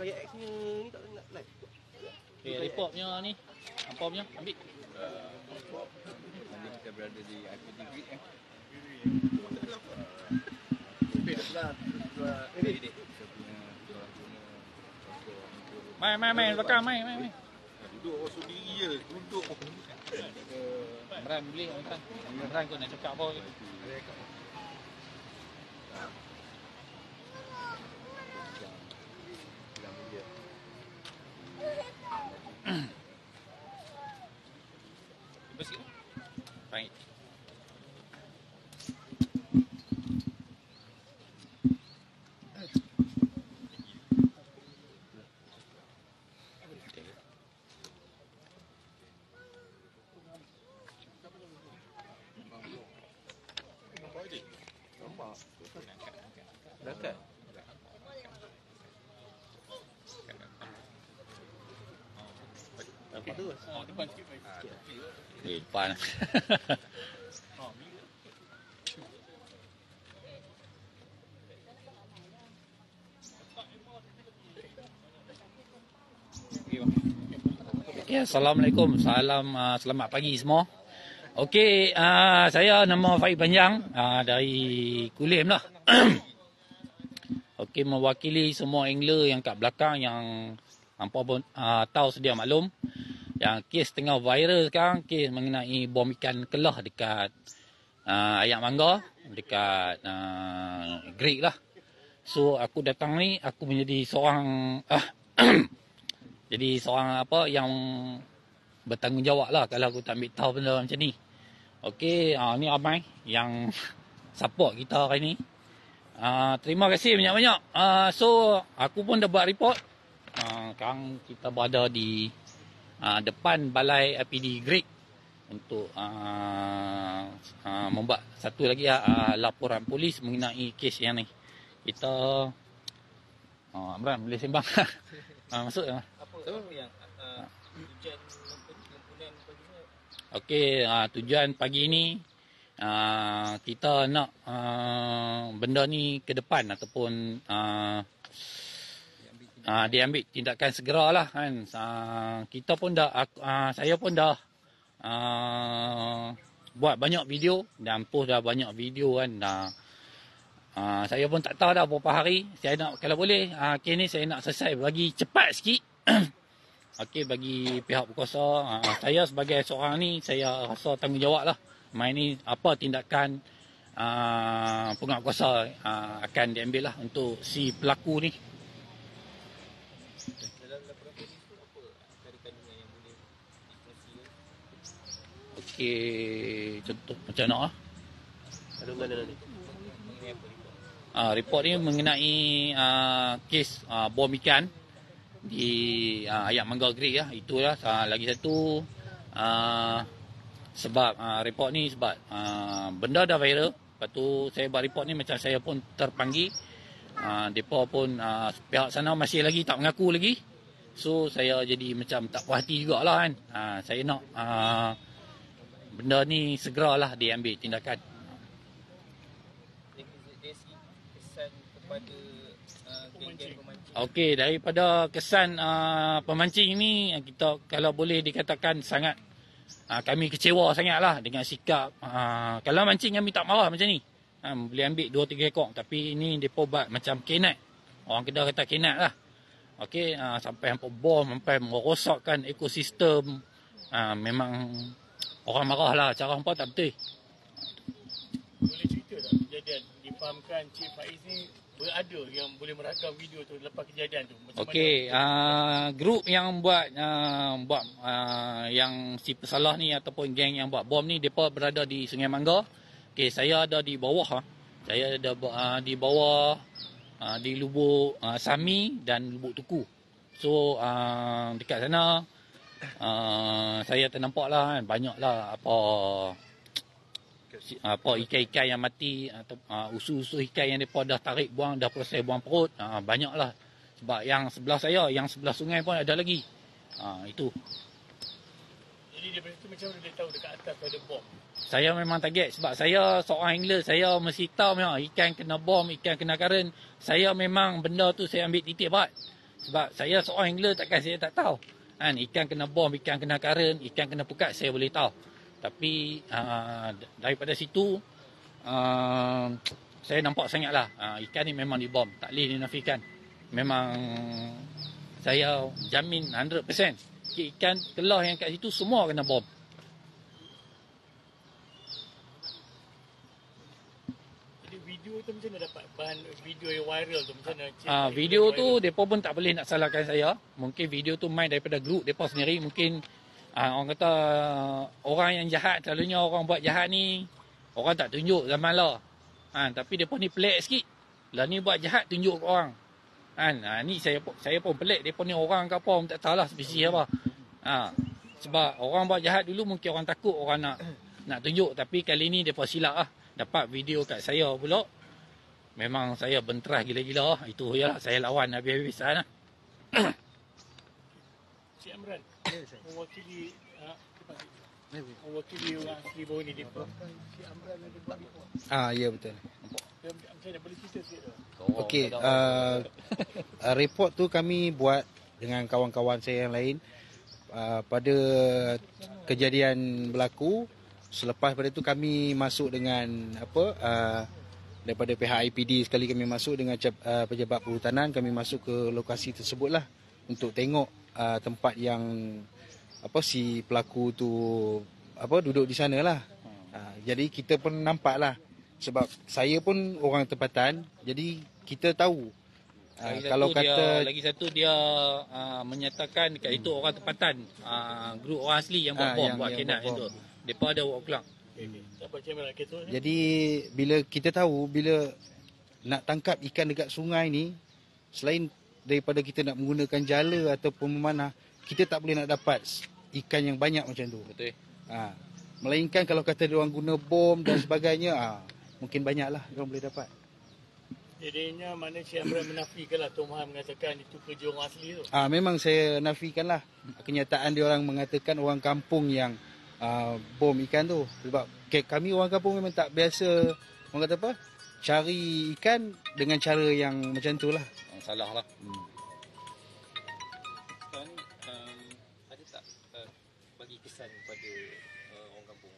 kayak X-nya ni tak nak live. Okay, report punya ni. Apa punya? Ambil. Mana kita berada di IPD Grid Main belakang, main. Duduk orang sendiri je, duduk. Imran boleh Imran. Imran kau nak cakap apa? Baik. Dekat. Apa tu? Depan. Depan. Okay, Assalamualaikum. Selamat pagi semua. Okey, saya nama Faiz Panjang dari Kulim lah. Okey, mewakili semua angler yang kat belakang yang hampa pun tahu sedia maklum. Yang kes tengah viral sekarang, kes mengenai bom ikan kelah dekat Ayak Mangga, dekat Greek lah. So aku datang ni, aku menjadi seorang jadi seorang apa yang bertanggungjawab lah kalau aku tak ambil tahu benda macam ni. Okey, ni ramai yang support kita hari ni. Terima kasih banyak-banyak. So aku pun dah buat report. Sekarang kita berada di depan balai IPD Greek untuk membuat satu lagi laporan polis mengenai kes yang ni. Kita Amran boleh sembang. Masuk ya. Apa yang tujuan kumpulan pagi ni? Okey, tujuan pagi ni kita nak benda ni ke depan ataupun diambil tindakan segeralah kan. Kita pun dah saya pun dah buat banyak video dan post dah banyak video kan. Saya pun tak tahu dah berapa hari. Saya nak kalau boleh kes ni saya nak selesai bagi cepat sikit. Okey, bagi pihak berkuasa, saya sebagai seorang ni saya rasa tanggungjawab lah. Main ni apa tindakan penguatkuasa akan diambil lah untuk si pelaku ni. Dalam laporan polis tu apa kandungan yang boleh dikongsikan? Okey, contoh macam mana lah? Kandungan mana ni? Mengenai apa report? Report ni mengenai kes bom ikan di Ayak Mangga Greek lah. Itulah lagi satu sebab report ni sebab benda dah viral. Lepas tu saya buat report ni macam saya pun terpanggil. Mereka pun pihak sana masih lagi tak mengaku lagi. So saya jadi macam tak puas hati jugalah kan. Saya nak benda ni segeralah diambil tindakan. Dari segi kesan kepada geng-geng pemancing. Okey, daripada kesan pemancing ni kita kalau boleh dikatakan sangat kami kecewa sangatlah dengan sikap kalau mancing kami tak marah macam ni. Boleh ambil 2-3 ekor tapi ini depa buat macam kenat. Orang Kedah kata kenat lah. Okey, sampai hampa bom, sampai merosakkan ekosistem. Memang orang marah lah, cara hampa tak betul. Boleh cerita tak kejadian? Difahamkan Cik Faiz ni berada yang boleh merakam video tu lepas kejadian tu. Okey, grup yang buat yang si pesalah ni ataupun geng yang buat bom ni depa berada di Sungai Mangga. Okey, saya ada di bawah. Saya ada di bawah di Lubuk Sami dan Lubuk Tuku. So dekat sana saya ternampak lah kan, banyaklah apa ikan-ikan yang mati atau usus-usus ikan yang depa dah tarik buang, dah proses buang perut. Banyaklah. Sebab yang sebelah saya, yang sebelah sungai pun ada lagi. Itu. Jadi daripada tu macam mana dia tahu dekat atas tu ada bom? Saya memang target sebab saya seorang angler, saya mesti tahu memang ikan kena bom, ikan kena current. Saya memang benda tu saya ambil titik berat. Sebab saya seorang angler takkan saya tak tahu. Kan, ikan kena bom, ikan kena current, ikan kena pekat saya boleh tahu. Tapi daripada situ saya nampak sangatlah ikan ni memang dibom, tak boleh dinafikan. Memang saya jamin 100% ikan kelah yang kat situ semua kena bom. Jadi video tu macam mana dapat bahan video yang viral tu macam mana? Video tu depa pun tak boleh nak salahkan saya. Mungkin video tu main daripada grup depa sendiri. Mungkin orang kata orang yang jahat, selalunya orang buat jahat ni orang tak tunjuk zaman lah. Tapi depa ni pelik sikit. Lah ni buat jahat tunjuk ke orang. Ni saya pun pelik. Depa ni orang ke apa pun tak tahulah spesies apa. Sebab orang buat jahat dulu mungkin orang takut orang nak tunjuk. Tapi kali ni depa silap lah. Dapat video kat saya pula. Memang saya benteras gila-gila lah. Itu je lah. Saya lawan habis-habisan lah. Cik Amran, mewakili orang asli bawah ni depa. Cik Amran ada buat report. Ya betul. Macam mana boleh cerita sikit tu? Okey, report tu kami buat dengan kawan-kawan saya yang lain pada kejadian berlaku. Selepas pada tu kami masuk dengan daripada pihak IPD sekali kami masuk dengan pejabat perhutanan, kami masuk ke lokasi tersebut lah untuk tengok tempat yang si pelaku tu duduk di sana lah. Jadi kita pun nampak lah, sebab saya pun orang tempatan, jadi kita tahu lagi satu dia menyatakan kat itu orang tempatan, grup orang asli yang buat bom, buat kidnap itu. Depa ada buat kelak. Jadi bila kita tahu, bila nak tangkap ikan dekat sungai ni, selain daripada kita nak menggunakan jala ataupun memanah, kita tak boleh nak dapat ikan yang banyak macam tu. Betul. Melainkan kalau kata dia orang guna bom dan sebagainya, mungkin banyaklah dia orang boleh dapat. Jadinya mana Cik Amran menafikan lah Tuhan mengatakan itu kerja orang asli tu. Memang saya nafikan lah kenyataan dia orang mengatakan orang kampung yang bom ikan tu. Sebab kami orang kampung memang tak biasa, orang kata apa, cari ikan dengan cara yang macam tu lah. Salah lah. Ada tak bagi kesan kepada orang kampung?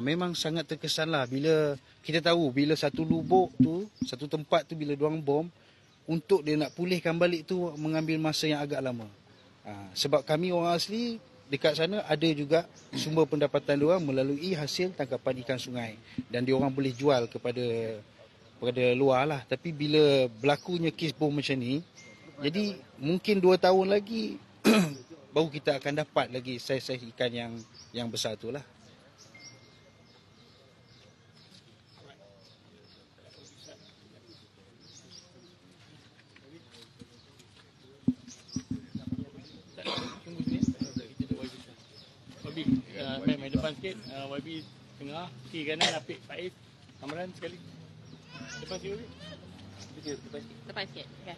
Memang sangat terkesan lah bila kita tahu bila satu lubuk tu, satu tempat tu bila diorang bom, untuk dia nak pulihkan balik tu mengambil masa yang agak lama. Sebab kami orang asli dekat sana ada juga sumber pendapatan diorang melalui hasil tangkapan ikan sungai, dan diorang boleh jual kepada luar lah. Tapi bila berlakunya kes bom macam ni, jadi mungkin 2 tahun lagi baru kita akan dapat lagi saiz-saiz ikan yang besar tu lah. Main depan sikit, YB tengah, kiri kanan Afiq, Faiz, Amran sekali. Depan sikit YB. Depan sikit. Okay.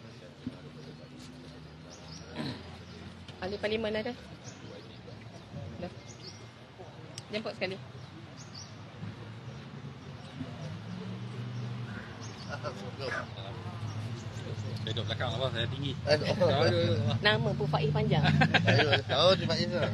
Ahli parlimen ada? Dah. Jemput sekali. Saya duduk belakang apa, saya tinggi. Nama pun Faiz panjang. Tahu di Faiz lah.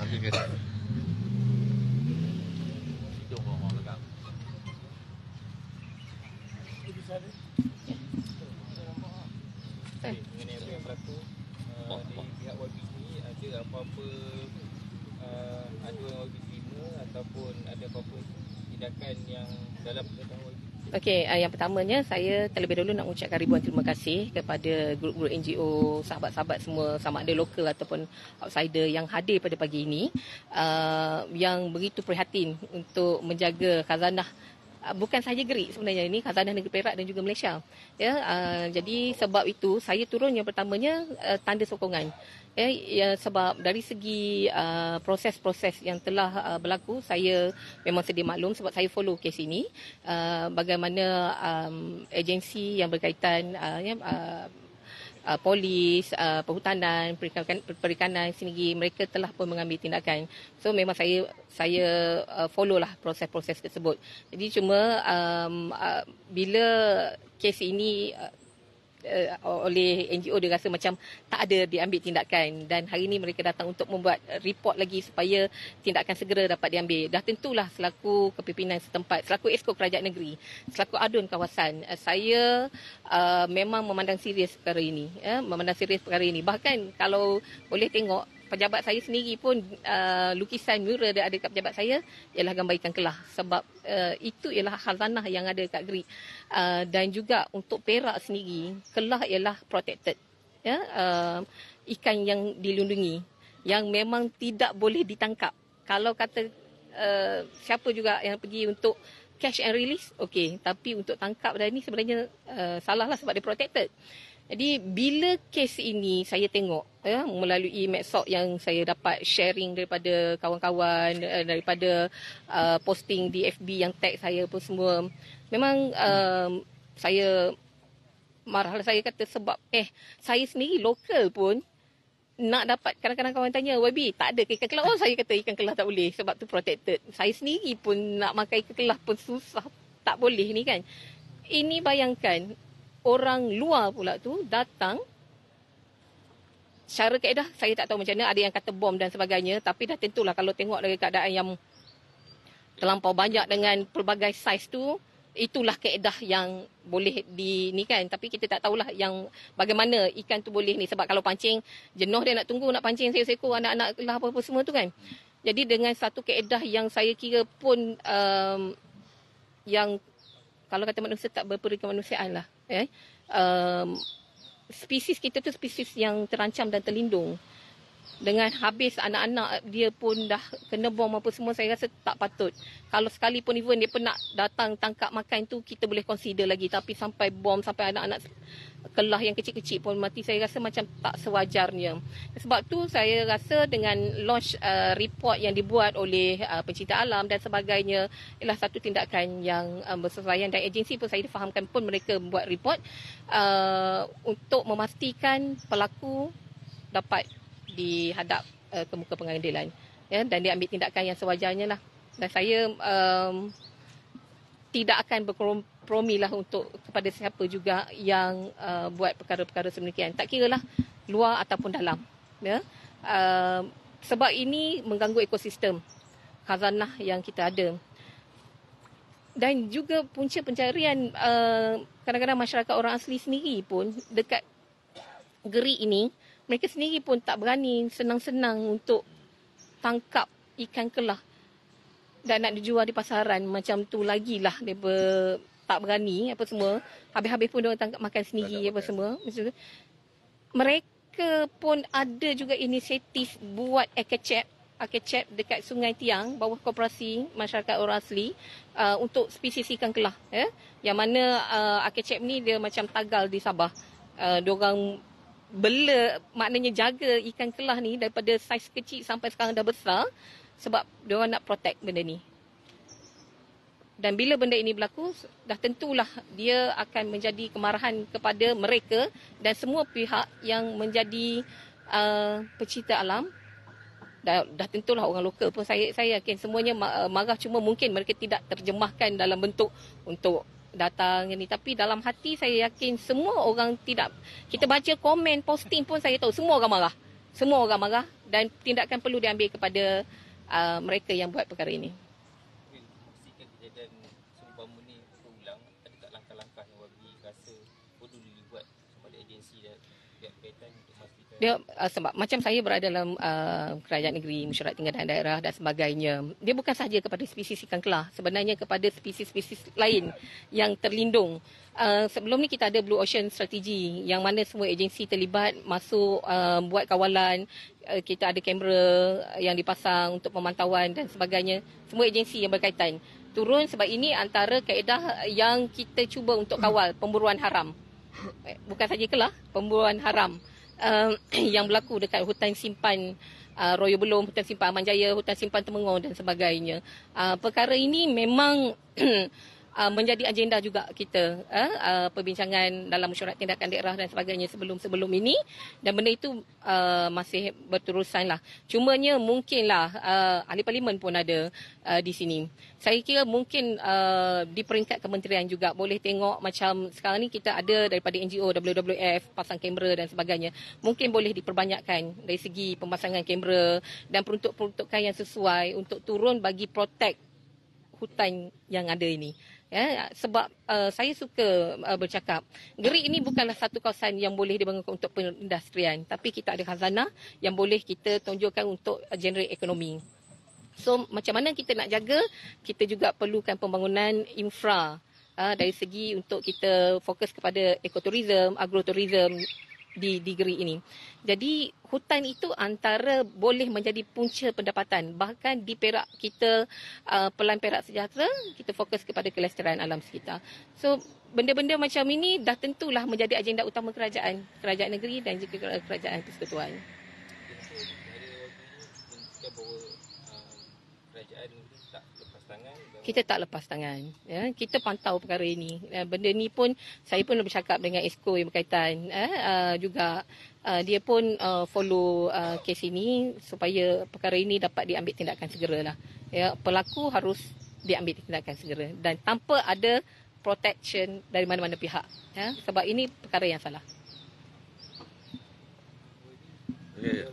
Mengenai apa yang berlaku di pihak YB ni, ada apa-apa aduan YB terima ataupun ada apa-apa tindakan yang dalam pengetahuan YB? Okey, yang pertamanya saya terlebih dahulu nak mengucapkan ribuan terima kasih kepada grup-grup NGO, sahabat-sahabat semua, sama ada lokal ataupun outsider yang hadir pada pagi ini, yang begitu prihatin untuk menjaga khazanah. Bukan sahaja Gerik sebenarnya, ini khazanah negeri Perak dan juga Malaysia. Jadi sebab itu saya turun yang pertamanya tanda sokongan. Sebab dari segi proses-proses yang telah berlaku, saya memang sedia maklum sebab saya follow kes ini. Bagaimana agensi yang berkaitan, polis, perhutanan, perikanan sendiri, mereka telah pun mengambil tindakan. So memang saya follow lah proses-proses tersebut. Jadi cuma bila kes ini oleh NGO, dia rasa macam tak ada diambil tindakan, dan hari ini mereka datang untuk membuat report lagi supaya tindakan segera dapat diambil. Dah tentulah selaku kepimpinan setempat, selaku Esko Kerajaan Negeri, selaku adun kawasan, saya memang memandang serius perkara ini, bahkan kalau boleh tengok pejabat saya sendiri pun, lukisan mural dia ada kat pejabat saya ialah gambar ikan kelah, sebab itu ialah khazanah yang ada kat Greek. Dan juga untuk Perak sendiri, kelah ialah protected, ya, ikan yang dilindungi, yang memang tidak boleh ditangkap. Kalau kata siapa juga yang pergi untuk catch and release, okey, tapi untuk tangkap dan ni sebenarnya salah lah, sebab dia protected. Jadi bila kes ini saya tengok, ya, melalui medsos yang saya dapat sharing daripada kawan-kawan, daripada posting di FB yang tag saya pun semua, memang saya marah lah. Saya kata sebab saya sendiri lokal pun nak dapat, kadang-kadang kawan tanya, YB tak ada ikan kelah? Oh, saya kata ikan kelah tak boleh sebab tu protected. Saya sendiri pun nak makan ikan kelah pun susah, tak boleh ni kan. Ini bayangkan, orang luar pula tu datang, secara kaedah saya tak tahu macam mana, ada yang kata bom dan sebagainya, tapi dah tentulah kalau tengok dari keadaan yang terlampau banyak dengan pelbagai saiz tu, itulah kaedah yang boleh ni kan. Tapi kita tak tahulah yang bagaimana ikan tu boleh ni, sebab kalau pancing jenuh dia nak tunggu, nak pancing seekor anak-anak lah apa-apa semua tu kan. Jadi dengan satu kaedah yang saya kira pun yang kalau kata manusia tak berperi kemanusiaan lah, spesies kita tu spesies yang terancam dan terlindung. Dengan habis anak-anak dia pun dah kena bom apa semua, saya rasa tak patut. Kalau sekalipun even dia pernah datang tangkap makan tu, kita boleh consider lagi. Tapi sampai bom, sampai anak-anak kelah yang kecil-kecil pun mati, saya rasa macam tak sewajarnya. Sebab tu saya rasa dengan launch report yang dibuat oleh pencinta alam dan sebagainya, ialah satu tindakan yang bersesuaian, dan agensi pun saya difahamkan pun mereka buat report untuk memastikan pelaku dapat dihadap ke muka pengadilan, ya, dan dia ambil tindakan yang sewajarnya lah. Dan saya tidak akan berkompromi lah untuk kepada siapa juga yang buat perkara-perkara sedemikian, tak kira lah luar ataupun dalam, ya. Sebab ini mengganggu ekosistem khazanah yang kita ada. Dan juga punca pencarian, kadang-kadang masyarakat orang asli sendiri pun dekat Gerik ini, mereka sendiri pun tak berani senang-senang untuk tangkap ikan kelah dan nak dijual di pasaran macam tu lagi lah. Mereka tak berani apa semua. Habis-habis pun diorang tangkap makan sendiri apa semua. Mereka pun ada juga inisiatif buat akecep dekat Sungai Tiang, bawah koperasi masyarakat orang asli, untuk spesies ikan kelah, ya. Yang mana akecep ni dia macam tagal di Sabah. Diorang bela, maknanya jaga ikan kelah ni daripada saiz kecil sampai sekarang dah besar, sebab diorang nak protect benda ni. Dan bila benda ini berlaku, dah tentulah dia akan menjadi kemarahan kepada mereka dan semua pihak yang menjadi pecinta alam. Dah tentulah orang lokal pun saya yakin semuanya marah, cuma mungkin mereka tidak terjemahkan dalam bentuk untuk datang ni. Tapi dalam hati saya yakin semua orang tidak. Kita baca komen, posting pun saya tahu semua orang marah. Semua orang marah, dan tindakan perlu diambil kepada mereka yang buat perkara ini. Memastikan kejadian seumpama ni berulang, ada tak langkah-langkah yang Wabi rasa perlu dibuat kepada agensi dan pihak berkaitan untuk memastikan Dia sebab macam saya berada dalam kerajaan negeri, mesyuarat tingkatan daerah dan sebagainya. Dia bukan sahaja kepada spesies ikan kelah, sebenarnya kepada spesies-spesies lain yang terlindung. Sebelum ni kita ada Blue Ocean Strategy yang mana semua agensi terlibat masuk buat kawalan. Kita ada kamera yang dipasang untuk pemantauan dan sebagainya. Semua agensi yang berkaitan turun, sebab ini antara kaedah yang kita cuba untuk kawal pemburuan haram. Bukan saja kelah, pemburuan haram yang berlaku dekat hutan simpan Royo Belum, hutan simpan Aman Jaya, hutan simpan Temenggong dan sebagainya. Perkara ini memang menjadi agenda juga kita perbincangan dalam mesyuarat tindakan daerah dan sebagainya sebelum ini, dan benda itu masih berterusan lah. Cumanya mungkinlah ahli parlimen pun ada di sini. Saya kira mungkin di peringkat kementerian juga boleh tengok macam sekarang ni kita ada daripada NGO, WWF, pasang kamera dan sebagainya. Mungkin boleh diperbanyakkan dari segi pemasangan kamera dan peruntuk-peruntukan yang sesuai untuk turun bagi protect hutan yang ada ini. Ya, sebab saya suka bercakap, Gerik ini bukanlah satu kawasan yang boleh dibangunkan untuk perindustrian, tapi kita ada khazanah yang boleh kita tunjukkan untuk generate ekonomi. So macam mana kita nak jaga, kita juga perlukan pembangunan infra dari segi untuk kita fokus kepada ekoturism, agroturism di Gerik ini. Jadi hutan itu antara boleh menjadi punca pendapatan. Bahkan di Perak kita, Pelan Perak Sejahtera, kita fokus kepada kelestarian alam sekitar. So benda-benda macam ini dah tentulah menjadi agenda utama kerajaan negeri dan juga kerajaan persekutuan. Kita bahawa kerajaan tak lepas tangan. Kita tak lepas tangan. Ya. Kita pantau perkara ini. Benda ni pun, saya pun bercakap dengan Esko yang berkaitan juga. Dia pun follow kes ini supaya perkara ini dapat diambil tindakan segera lah. Ya, pelaku harus diambil tindakan segera dan tanpa ada protection dari mana-mana pihak. Ya, sebab ini perkara yang salah. Okay.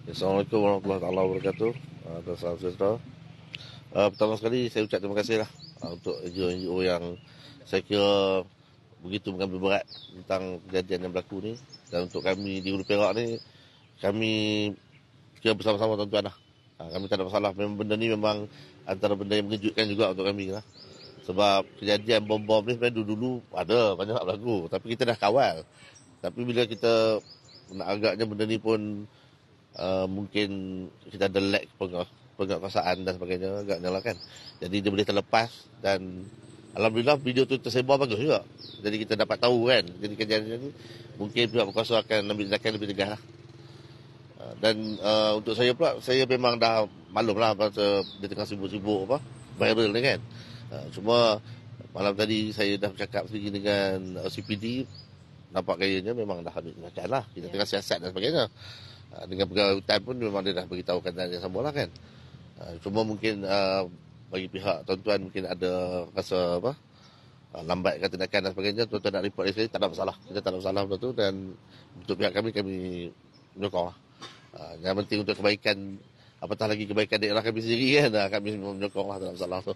Assalamualaikum warahmatullahi wabarakatuh. Dan salam sejahtera. Pertama sekali saya ucap terima kasih lah untuk NGO yang saya kira begitu mengambil berat tentang kejadian yang berlaku ni. Dan untuk kami di Hulu Perak ni, kami kira bersama-sama tuan-tuan lah. Kami tak ada masalah. Memang benda ni memang antara benda yang mengejutkan juga untuk kami lah. Sebab kejadian bom-bom ni sebenarnya dulu ada banyak berlaku. Tapi kita dah kawal. Tapi bila kita nak agaknya benda ni pun mungkin kita ada lag penguasaan dan sebagainya agaknya lah kan. Jadi dia boleh terlepas dan alhamdulillah video tu tersebar bagus juga. Jadi kita dapat tahu kan. Jadi kejadian ni mungkin pihak berkuasa akan ambil tindakan lebih tegas lah. Dan untuk saya pula, saya memang dah maklum lah pasal dia tengah sibuk-sibuk viral ni kan. Cuma malam tadi saya dah bercakap sedikit dengan CPD, nampak kayaknya memang dah ambil tindakan lah. Kita tengah siasat dan sebagainya. Dengan pegawai hutan pun memang dia dah beritahu keadaan yang sama lah kan. Cuma mungkin bagi pihak tuan-tuan mungkin ada rasa lambatkan tindakan dan sebagainya, tuan-tuan nak report dari sini tak ada masalah. Kita tak ada masalah benda tu dan untuk pihak kami menyokong lah. Yang penting untuk kebaikan, apatah lagi kebaikan daerah kami sendiri kan, kami menyokong lah, tak ada masalah tu.